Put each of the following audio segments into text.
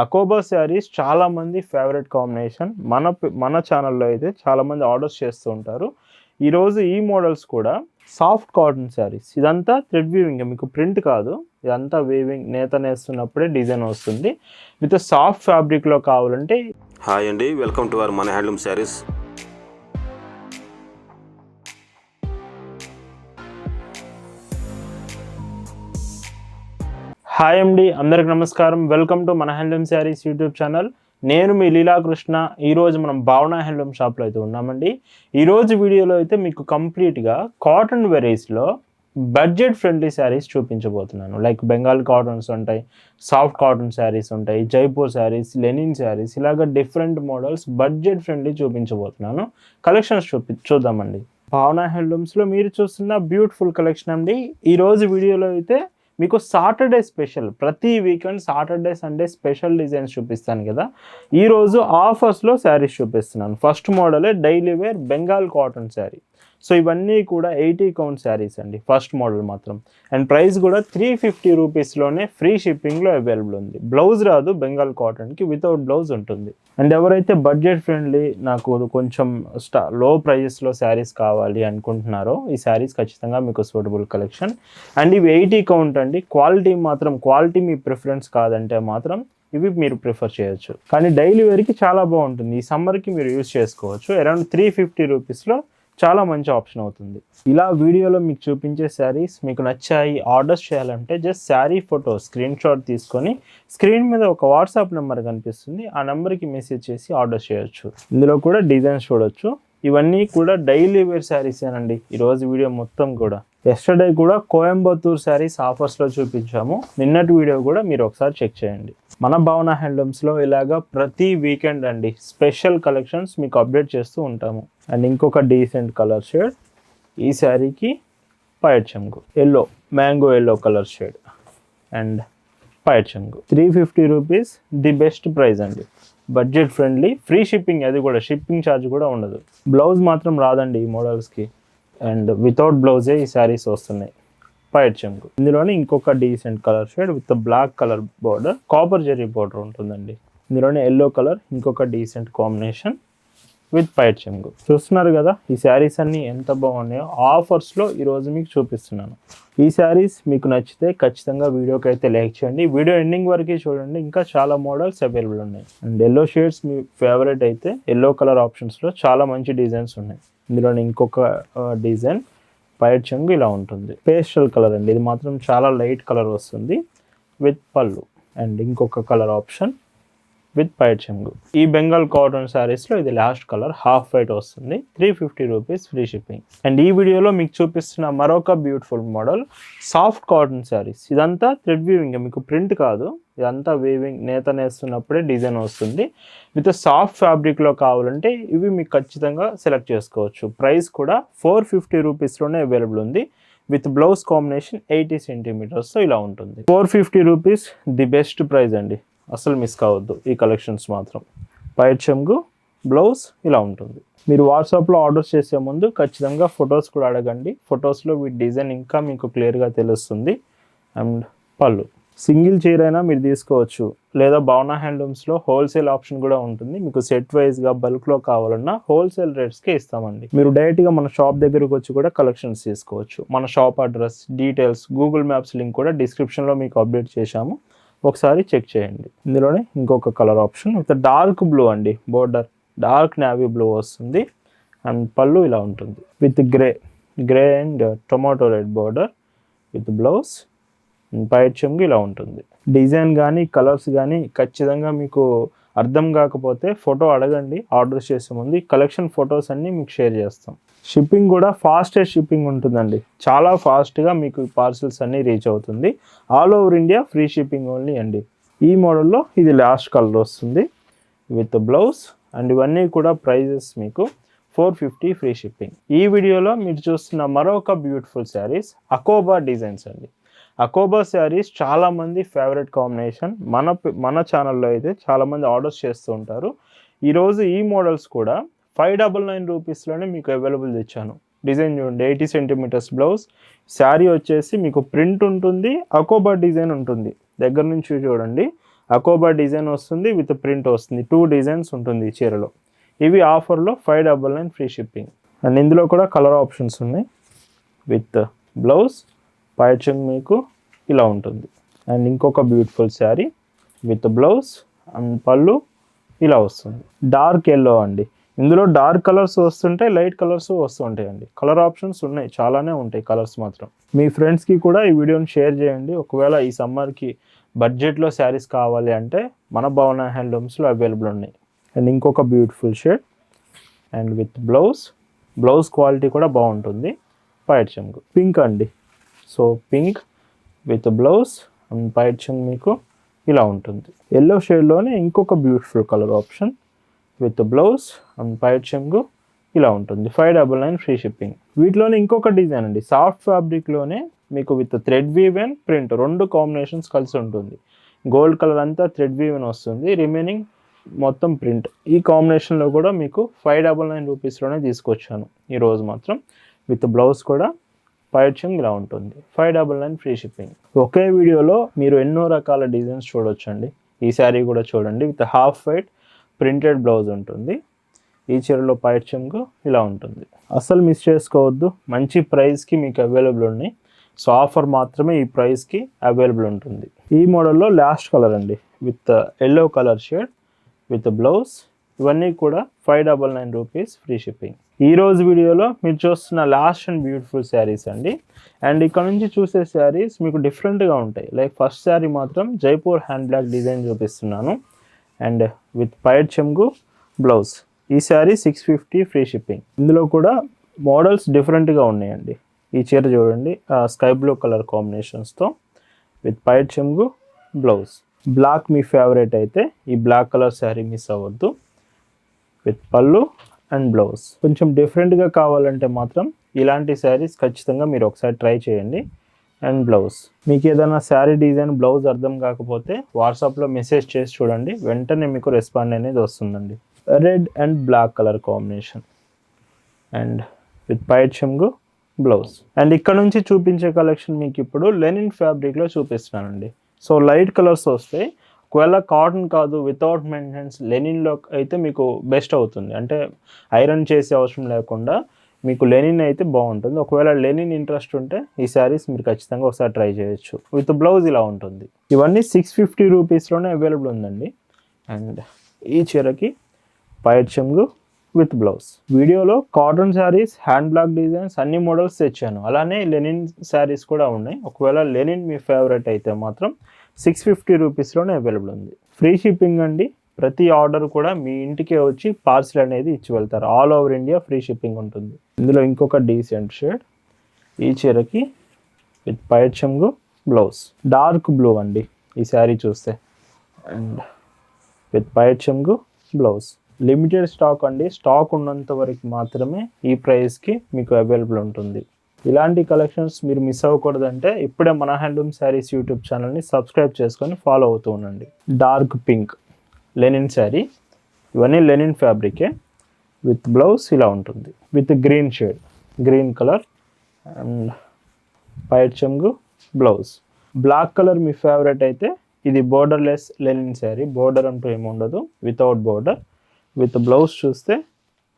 అకోబా శారీస్ చాలా మంది favourite combination. మన ఛానల్లో అయితే చాలా మంది ఆర్డర్స్ చేస్తూ ఉంటారు. ఈరోజు ఈ మోడల్స్ కూడా సాఫ్ట్ కాటన్ శారీస్. ఇదంతా థ్రెడ్ వీవింగ్, మీకు ప్రింట్ కాదు, ఇదంతా వీవింగ్. నేత నేస్తున్నప్పుడే డిజైన్ వస్తుంది. విత్ సాఫ్ట్ ఫ్యాబ్రిక్లో కావాలంటే. హాయ్ అండి, వెల్కమ్ టు అవర్ మన హ్యాండ్లూమ్ శారీస్. హాయ్ అండి, అందరికి నమస్కారం. వెల్కమ్ టు మన హ్యాండ్లూమ్ శారీస్ యూట్యూబ్ ఛానల్. నేను మీ లీలాకృష్ణ. ఈరోజు మనం భావన హ్యాండ్లూమ్ షాప్లో అయితే ఉన్నామండి. ఈరోజు వీడియోలో అయితే మీకు కంప్లీట్గా కాటన్ వెరైటీస్లో బడ్జెట్ ఫ్రెండ్లీ శారీస్ చూపించబోతున్నాను. లైక్ బెంగాల్ కాటన్స్ ఉంటాయి, సాఫ్ట్ కాటన్ శారీస్ ఉంటాయి, జైపూర్ శారీస్, లెనిన్ శారీస్, ఇలాగ డిఫరెంట్ మోడల్స్ బడ్జెట్ ఫ్రెండ్లీ చూపించబోతున్నాను. కలెక్షన్స్ చూద్దామండి. భావన హ్యాండ్లూమ్స్లో మీరు చూస్తున్న బ్యూటిఫుల్ కలెక్షన్ అండి. ఈరోజు వీడియోలో అయితే మీకు సాటర్డే స్పెషల్, ప్రతి weekend Saturday Sunday special designs చూపిస్తాను కదా. ఈరోజు ఆఫర్స్లో శారీస్ చూపిస్తున్నాను. ఫస్ట్ మోడలే daily wear Bengal cotton sari. So ఇవన్నీ కూడా 80 కౌంట్ శారీస్ అండి. ఫస్ట్ మోడల్ మాత్రం. అండ్ ప్రైస్ కూడా 350 రూపీస్లోనే ఫ్రీ షిప్పింగ్లో అవైలబుల్ ఉంది. బ్లౌజ్ రాదు బెంగాల్ కాటన్కి, వితౌట్ బ్లౌజ్ ఉంటుంది. అండ్ ఎవరైతే బడ్జెట్ ఫ్రెండ్లీ, నాకు కొంచెం లో ప్రైజెస్లో శారీస్ కావాలి అనుకుంటున్నారో ఈ శారీస్ ఖచ్చితంగా మీకు సూటబుల్ కలెక్షన్. అండ్ ఇవి 80 కౌంట్ అండి. క్వాలిటీ మీ ప్రిఫరెన్స్ కాదంటే మాత్రం ఇవి మీరు ప్రిఫర్ చేయొచ్చు. కానీ డైలీ వేర్కి చాలా బాగుంటుంది. ఈ సమ్మర్కి మీరు యూజ్ చేసుకోవచ్చు. అరౌండ్ 350 రూపీస్లో చాలా మంచి ఆప్షన్ అవుతుంది. ఇలా వీడియోలో మీకు చూపించే శారీస్ మీకు నచ్చాయి, ఆర్డర్స్ చేయాలంటే just sari photo screen shot తీసుకొని స్క్రీన్ మీద ఒక వాట్సాప్ నెంబర్ కనిపిస్తుంది, ఆ నెంబర్కి మెసేజ్ చేసి ఆర్డర్ చేయొచ్చు. ఇందులో కూడా డిజైన్స్ చూడొచ్చు. ఇవన్నీ కూడా డైలీ వేర్ శారీసేనండి. ఈరోజు వీడియో మొత్తం కూడా. ఎస్టర్డే కూడా కోయంబత్తూర్ శారీస్ ఆఫర్స్లో చూపించాము. నిన్నటి వీడియో కూడా మీరు ఒకసారి చెక్ చేయండి. మన భావన హ్యాండ్లూమ్స్లో ఇలాగా ప్రతి వీకెండ్ అండి స్పెషల్ కలెక్షన్స్ మీకు అప్డేట్ చేస్తూ ఉంటాము. అండ్ ఇంకొక డీసెంట్ కలర్ షేడ్ ఈ శారీకి పైట్ చెంగు, mango yellow colour shade and పైట్ చెంగు. 350 రూపీస్ ది బెస్ట్ ప్రైస్ అండి. బడ్జెట్ ఫ్రెండ్లీ, ఫ్రీ షిప్పింగ్, అది కూడా షిప్పింగ్ ఛార్జ్ కూడా ఉండదు. బ్లౌజ్ మాత్రం రాదండి ఈ మోడల్స్కి. అండ్ వితౌట్ బ్లౌజే ఈ శారీస్ వస్తున్నాయి. పైట్ చెంగు. ఇందులోనే ఇంకొక decent colour shade with black colour border, copper zari border ఉంటుందండి. ఇందులోనే ఎల్లో కలర్, ఇంకొక డీసెంట్ కాంబినేషన్ విత్ పైట్ చెంగు. చూస్తున్నారు కదా ఈ శారీస్ అన్నీ ఎంత బాగున్నాయో. ఆఫర్స్లో ఈరోజు మీకు చూపిస్తున్నాను. ఈ శారీస్ మీకు నచ్చితే ఖచ్చితంగా వీడియోకి అయితే లైక్ చేయండి. వీడియో ఎండింగ్ వరకు చూడండి, ఇంకా చాలా మోడల్స్ అవైలబుల్ ఉన్నాయి. And yellow shades me favourite అయితే ఎల్లో కలర్ ఆప్షన్స్లో చాలా మంచి డిజైన్స్ ఉన్నాయి. ఇందులోనే ఇంకొక డిజైన్ పైట్ చెంగు ఇలా ఉంటుంది. పేస్టల్ కలర్ అండి, ఇది మాత్రం చాలా లైట్ కలర్ వస్తుంది విత్ పళ్ళు. అండ్ ఇంకొక కలర్ ఆప్షన్ విత్ పైట్ చెంగు. ఈ బెంగాల్ కాటన్ శారీస్లో ఇది లాస్ట్ కలర్, హాఫ్ వైట్ వస్తుంది. 350 రూపీస్ ఫ్రీ షిప్పింగ్. అండ్ ఈ వీడియోలో మీకు చూపిస్తున్న మరొక beautiful model soft cotton saris. ఇదంతా థ్రెడ్ వీవింగ్, మీకు ప్రింట్ కాదు, ఇదంతా వీవింగ్. నేత నేస్తున్నప్పుడే డిజైన్ వస్తుంది. విత్ సాఫ్ట్ ఫ్యాబ్రిక్లో కావాలంటే ఇవి మీకు ఖచ్చితంగా సెలెక్ట్ చేసుకోవచ్చు. ప్రైస్ కూడా 450 రూపీస్లోనే అవైలబుల్ ఉంది. విత్ బ్లౌజ్ కాంబినేషన్ 80 సెంటీమీటర్స్తో ఇలా ఉంటుంది. 450 రూపీస్ ది బెస్ట్ ప్రైస్ అండి. అసలు మిస్ కావద్దు ఈ కలెక్షన్స్ మాత్రం. పైట్ చెంగు, బ్లౌజ్ ఇలా ఉంటుంది. మీరు వాట్సాప్లో ఆర్డర్ చేసే ముందు ఖచ్చితంగా ఫొటోస్ కూడా అడగండి. ఫొటోస్లో వీటి డిజైన్ ఇంకా మీకు క్లియర్గా తెలుస్తుంది. అండ్ పళ్ళు. సింగిల్ చైర్ అయినా మీరు తీసుకోవచ్చు, లేదా భావన హ్యాండ్లూమ్స్లో హోల్సేల్ ఆప్షన్ కూడా ఉంటుంది. మీకు సెట్ వైజ్గా బల్క్లో కావాలన్నా హోల్సేల్ రేట్స్కే ఇస్తామండి. మీరు డైరెక్ట్గా మన షాప్ దగ్గరకు వచ్చి కూడా కలెక్షన్స్ తీసుకోవచ్చు. మన shop address, details, Google maps link కూడా డిస్క్రిప్షన్లో మీకు అప్డేట్ చేశాము, ఒకసారి చెక్ చేయండి. ఇందులోనే ఇంకొక colour option with dark blue అండి, బోర్డర్ డార్క్ నేవీ బ్లూ వస్తుంది. అండ్ పళ్ళు ఇలా ఉంటుంది with grey and tomato red border with blouse. పైట్ చెంగు ఇలా ఉంటుంది. డిజైన్ కానీ కలర్స్ కానీ ఖచ్చితంగా మీకు అర్థం కాకపోతే ఫోటో అడగండి ఆర్డర్ చేసే ముందు. ఈ కలెక్షన్ ఫొటోస్ అన్నీ మీకు షేర్ చేస్తాం. షిప్పింగ్ కూడా ఫాస్టెస్ట్ షిప్పింగ్ ఉంటుందండి. చాలా ఫాస్ట్గా మీకు పార్సిల్స్ అన్నీ రీచ్ అవుతుంది. All over India free shipping only అండి. ఈ మోడల్లో ఇది లాస్ట్ కలర్ వస్తుంది విత్ బ్లౌజ్. అండ్ ఇవన్నీ కూడా ప్రైజెస్ మీకు 450 ఫ్రీ షిప్పింగ్. ఈ వీడియోలో మీరు చూస్తున్న మరొక బ్యూటిఫుల్ శారీస్ అకోబా డిజైన్స్ అండి. అకోబా శారీస్ చాలామంది ఫేవరెట్ కాంబినేషన్. మన ఛానల్లో అయితే చాలామంది ఆర్డర్స్ చేస్తూ ఉంటారు. ఈరోజు ఈ మోడల్స్ కూడా 599 రూపీస్లోనే మీకు అవైలబుల్ ఇచ్చాను. డిజైన్ చూడండి, 80 సెంటీమీటర్స్ బ్లౌజ్. శారీ వచ్చేసి మీకు ప్రింట్ ఉంటుంది, అకోబా డిజైన్ ఉంటుంది. దగ్గర నుంచి చూడండి, అకోబా డిజైన్ వస్తుంది, విత్ ప్రింట్ వస్తుంది. 2 డిజైన్స్ ఉంటుంది ఈ చీరలో. ఇవి ఆఫర్లో 599 ఫ్రీ షిప్పింగ్. అండ్ ఇందులో కూడా కలర్ ఆప్షన్స్ ఉన్నాయి. విత్ బ్లౌజ్ పైచింగ్ మీకు ఇలా ఉంటుంది. అండ్ ఇంకొక beautiful sari with blouse and పళ్ళు ఇలా వస్తుంది. డార్క్ ఎల్లో అండి. ఇందులో డార్క్ కలర్స్ వస్తుంటాయి, లైట్ కలర్స్ వస్తుంటాయండి. కలర్ ఆప్షన్స్ ఉన్నాయి, చాలానే ఉంటాయి కలర్స్ మాత్రం. మీ ఫ్రెండ్స్కి కూడా ఈ వీడియోని షేర్ చేయండి. ఒకవేళ ఈ సమ్మర్కి బడ్జెట్లో శారీస్ కావాలి అంటే మన భావన హ్యాండ్లూమ్స్లో అవైలబుల్ ఉన్నాయి. అండ్ ఇంకొక beautiful shade and with blouse quality కూడా బాగుంటుంది. పైట్ చెంగు పింక్ అండి. So pink with blouse and పైట్ చెంగు మీకు ఇలా ఉంటుంది. ఎల్లో షేడ్లోనే ఇంకొక beautiful colour option with blouse and పైట్ చెంగు ఇలా ఉంటుంది. 599 ఫ్రీ షిప్పింగ్. వీటిలోనే ఇంకొక డిజైన్ అండి, సాఫ్ట్ ఫ్యాబ్రిక్లోనే మీకు with thread weave and print 2 combinations కలిసి ఉంటుంది. గోల్డ్ కలర్ అంతా థ్రెడ్ వీవ్ అని వస్తుంది, రిమైనింగ్ మొత్తం ప్రింట్. ఈ కాంబినేషన్లో కూడా మీకు 599 రూపీస్లోనే తీసుకొచ్చాను ఈరోజు మాత్రం. విత్ బ్లౌజ్ కూడా పైచింగ్ ఇలా ఉంటుంది. 599 ఫ్రీ షిప్పింగ్. ఒకే వీడియోలో మీరు ఎన్నో రకాల డిజైన్స్ చూడొచ్చండి. ఈ శారీ కూడా చూడండి, with half white printed blouse ఉంటుంది. ఈ చీరలో పైచింగ్ ఇలా ఉంటుంది. అస్సలు మిస్ చేసుకోవద్దు, మంచి ప్రైస్కి మీకు అవైలబుల్ ఉన్నాయి. సో ఆఫర్ మాత్రమే ఈ ప్రైస్కి అవైలబుల్ ఉంటుంది. ఈ మోడల్లో లాస్ట్ కలర్ అండి, with yellow colour shade with blouse. ఇవన్నీ కూడా 599 రూపీస్ ఫ్రీ షిప్పింగ్. ఈరోజు వీడియోలో మీరు చూస్తున్న లాస్ట్ అండ్ బ్యూటిఫుల్ శారీస్ అండి. అండ్ ఇక్కడ నుంచి చూసే శారీస్ మీకు డిఫరెంట్గా ఉంటాయి. లైక్ ఫస్ట్ శారీ మాత్రం జైపూర్ హ్యాండ్ బ్లాక్ డిజైన్ చూపిస్తున్నాను అండ్ విత్ పైట్ చెంగు బ్లౌజ్. ఈ శారీ 650 ఫ్రీ షిప్పింగ్. ఇందులో కూడా మోడల్స్ డిఫరెంట్గా ఉన్నాయండి. ఈ చీర చూడండి, స్కై బ్లూ కలర్ కాంబినేషన్స్తో విత్ పైట్ చెంగు బ్లౌజ్. బ్లాక్ మీ ఫేవరెట్ అయితే ఈ బ్లాక్ కలర్ శారీ మిస్ అవ్వద్దు. విత్ పళ్ళు అండ్ బ్లౌజ్. కొంచెం డిఫరెంట్గా కావాలంటే మాత్రం ఇలాంటి శారీస్ ఖచ్చితంగా మీరు ఒకసారి ట్రై చేయండి. And blouse. మీకు ఏదైనా శారీ డిజైన్ బ్లౌజ్ అర్థం కాకపోతే వాట్సాప్లో మెసేజ్ చేసి చూడండి, వెంటనే మీకు రెస్పాండ్ అనేది వస్తుందండి. Red and black colour combination and with పైట్ చెంగు బ్లౌజ్. అండ్ ఇక్కడ నుంచి చూపించే కలెక్షన్ మీకు ఇప్పుడు లెనిన్ ఫ్యాబ్రిక్లో చూపిస్తున్నానండి. సో లైట్ కలర్స్ వస్తాయి. ఒకవేళ కాటన్ కాదు, వితౌట్ మెయింటెనెన్స్ లెనిన్లో అయితే మీకు బెస్ట్ అవుతుంది. అంటే ఐరన్ చేసే అవసరం లేకుండా మీకు లెనిన్ అయితే బాగుంటుంది. ఒకవేళ లెనిన్ ఇంట్రెస్ట్ ఉంటే ఈ శారీస్ మీరు ఖచ్చితంగా ఒకసారి ట్రై చేయొచ్చు. విత్ బ్లౌజ్ ఇలా ఉంటుంది. ఇవన్నీ 650 రూపీస్లోనే అవైలబుల్ ఉందండి. అండ్ ఈ చీరకి పైట్ చెంగు విత్ బ్లౌజ్. వీడియోలో cotton saris, hand black designs అన్ని మోడల్స్ తెచ్చాను. అలానే లెనిన్ శారీస్ కూడా ఉన్నాయి. ఒకవేళ లెనిన్ మీ ఫేవరెట్ అయితే మాత్రం 650 రూపీస్లోనే అవైలబుల్ ఉంది. ఫ్రీ షిప్పింగ్ అండి. ప్రతి ఆర్డర్ కూడా మీ ఇంటికే వచ్చి పార్సిల్ అనేది ఇచ్చి వెళ్తారు. All over India free shipping ఉంటుంది. ఇందులో ఇంకొక డీసెంట్ షేడ్ ఈ చీరకి విత్ పైట్ చెంగు బ్లౌజ్. డార్క్ బ్లూ అండి ఈ శారీ చూస్తే. అండ్ విత్ పైట్ చెంగు బ్లౌజ్. లిమిటెడ్ స్టాక్ అండి. స్టాక్ ఉన్నంత వరకు మాత్రమే ఈ ప్రైస్కి మీకు అవైలబుల్ ఉంటుంది. ఇలాంటి కలెక్షన్స్ మీరు మిస్ అవ్వకూడదంటే ఇప్పుడే మన హ్యాండ్లూమ్ శారీస్ యూట్యూబ్ ఛానల్ని సబ్స్క్రైబ్ చేసుకొని ఫాలో అవుతూ ఉండండి. Dark pink linen sari. ఇవన్నీ లెనిన్ ఫ్యాబ్రికే. విత్ బ్లౌజ్ ఇలా ఉంటుంది. With green shade, green colour and పైట్ చెంగు బ్లౌజ్. బ్లాక్ కలర్ మీ ఫేవరెట్ అయితే ఇది బోర్డర్లెస్ లెనిన్ శారీ. బోర్డర్ అంటూ ఏమి ఉండదు, వితౌట్ బోర్డర్. విత్ బ్లౌజ్ చూస్తే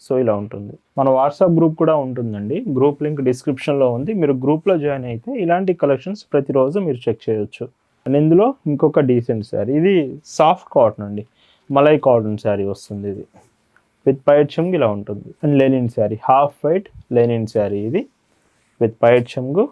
సో ఇలా ఉంటుంది. మన వాట్సాప్ గ్రూప్ కూడా ఉంటుందండి. గ్రూప్ లింక్ డిస్క్రిప్షన్లో ఉంది. మీరు గ్రూప్లో జాయిన్ అయితే ఇలాంటి కలెక్షన్స్ ప్రతిరోజు మీరు చెక్ చేయొచ్చు. అండ్ ఇందులో ఇంకొక డీసెంట్ శారీ. ఇది సాఫ్ట్ కాటన్ అండి, మలై కాటన్ శారీ వస్తుంది. ఇది విత్ పైట్ చెంగు ఇలా ఉంటుంది. And Lenin sari, half white Lenin sari ఇది. విత్ పైట్ చెంగు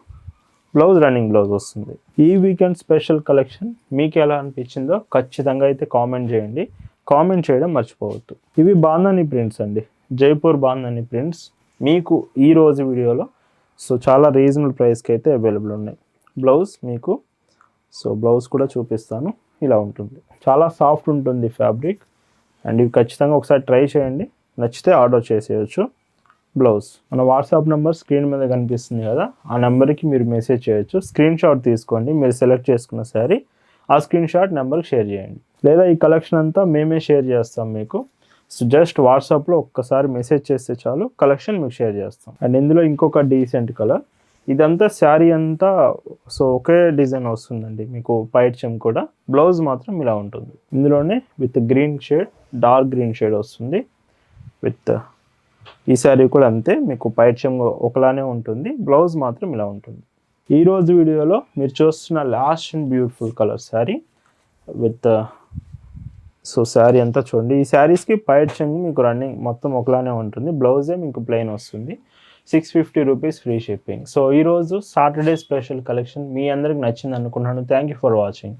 బ్లౌజ్, రన్నింగ్ బ్లౌజ్ వస్తుంది. ఈ వీకెండ్ స్పెషల్ కలెక్షన్ మీకు ఎలా అనిపించిందో ఖచ్చితంగా అయితే కామెంట్ చేయండి. కామెంట్ చేయడం మర్చిపోవద్దు. ఇవి బాంధని ప్రింట్స్ అండి, జైపూర్ బాంధని ప్రింట్స్. మీకు ఈ రోజు వీడియోలో సో చాలా రీజనబుల్ ప్రైస్కి అయితే అవైలబుల్ ఉన్నాయి. బ్లౌజ్ మీకు సో బ్లౌజ్ కూడా చూపిస్తాను. ఇలా ఉంటుంది. చాలా సాఫ్ట్ ఉంటుంది ఫ్యాబ్రిక్. అండ్ ఇవి ఖచ్చితంగా ఒకసారి ట్రై చేయండి. నచ్చితే ఆర్డర్ చేసేయచ్చు. బ్లౌజ్ మన వాట్సాప్ నెంబర్ స్క్రీన్ మీద కనిపిస్తుంది కదా, ఆ నెంబర్కి మీరు మెసేజ్ చేయొచ్చు. స్క్రీన్ షాట్ తీసుకోండి, మీరు సెలెక్ట్ చేసుకున్న శారీ ఆ స్క్రీన్ షాట్ నెంబర్కి షేర్ చేయండి. లేదా ఈ కలెక్షన్ అంతా మేమే షేర్ చేస్తాం మీకు. సో జస్ట్ వాట్సాప్లో ఒక్కసారి మెసేజ్ చేస్తే చాలు, కలెక్షన్ మీకు షేర్ చేస్తాం. అండ్ ఇందులో ఇంకొక డీసెంట్ కలర్. ఇదంతా శారీ అంతా సో ఒకే డిజైన్ వస్తుందండి మీకు పైట్ చెమ్ కూడా. బ్లౌజ్ మాత్రం ఇలా ఉంటుంది. ఇందులోనే with green shade, dark green shade వస్తుంది. విత్ ఈ శారీ కూడా అంతే, మీకు పైట్ చెమ్ ఒకలానే ఉంటుంది, బ్లౌజ్ మాత్రం ఇలా ఉంటుంది. ఈరోజు వీడియోలో మీరు చూస్తున్న last and beautiful colour sari with so sari అంతా చూడండి. ఈ శారీస్కి పైట్ చెమ్ మీకు రన్నింగ్ మొత్తం ఒకలానే ఉంటుంది, బ్లౌజే మీకు ప్లెయిన్ వస్తుంది. 650 రూపీస్ ఫ్రీ షిప్పింగ్. సో ఈరోజు సాటర్డే స్పెషల్ కలెక్షన్ మీ అందరికి నచ్చింది అనుకుంటున్నాను. Thank you for watching.